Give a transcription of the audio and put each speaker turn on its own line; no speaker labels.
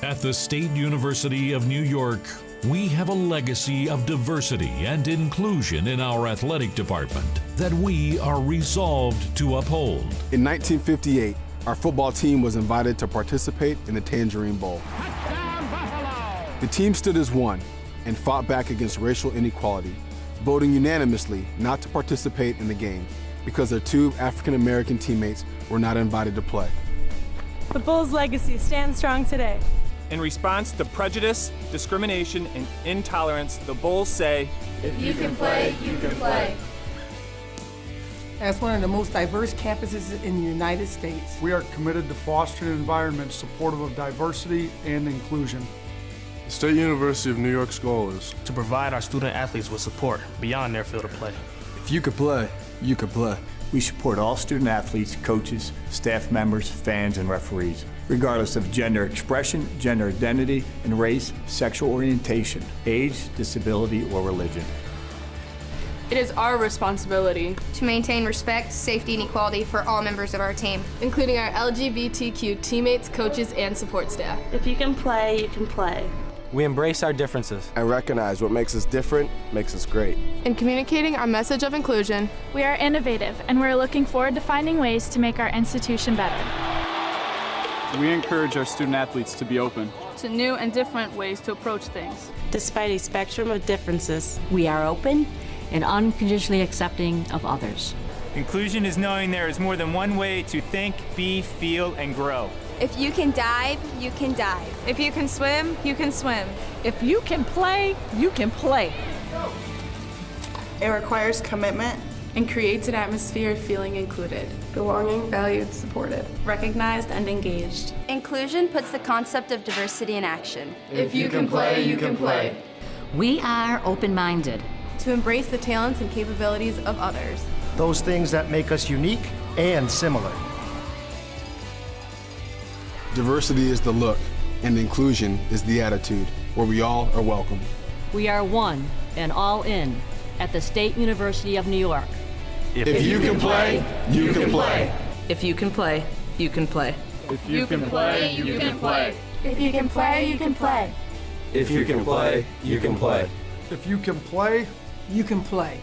At the State University of New York, we have a legacy of diversity and inclusion in our athletic department that we are resolved to uphold.
In 1958, our football team was invited to participate in the Tangerine Bowl. The team stood as one and fought back against racial inequality, voting unanimously not to participate in the game because their two African-American teammates were not invited to play.
The Bulls' legacy stands strong today.
In response to prejudice, discrimination, and intolerance, the Bulls say,
"If you can play, you can play."
As one of the most diverse campuses in the United States,
we are committed to fostering an environment supportive of diversity and inclusion.
The State University of New York's goal is
to provide our student athletes with support beyond their field of play.
If you could play, you could play.
We support all student athletes, coaches, staff members, fans, and referees, regardless of gender expression, gender identity, and race, sexual orientation, age, disability, or religion.
It is our responsibility
to maintain respect, safety, and equality for all members of our team,
including our LGBTQ teammates, coaches, and support staff.
If you can play, you can play.
We embrace our differences
and recognize what makes us different makes us great.
In communicating our message of inclusion,
we are innovative and we're looking forward to finding ways to make our institution better.
We encourage our student athletes to be open
to new and different ways to approach things.
Despite a spectrum of differences,
we are open and unconditionally accepting of others.
Inclusion is knowing there is more than one way to think, be, feel, and grow.
If you can dive, you can dive.
If you can swim, you can swim.
If you can play, you can play.
It requires commitment
and creates an atmosphere of feeling included, belonging, valued, supported, recognized, and engaged.
Inclusion puts the concept of diversity in action.
If you can play, you can play.
We are open-minded
to embrace the talents and capabilities of others.
Those things that make us unique and similar.
Diversity is the look, and inclusion is the attitude, where we all are welcome.
We are one and all in at the State University of New York.
If you can play, you can play.
If you can play, you can play.
If you can play, you can play.
If you can play, you can play.
If you can play, you can play.
If you can play,
you can play.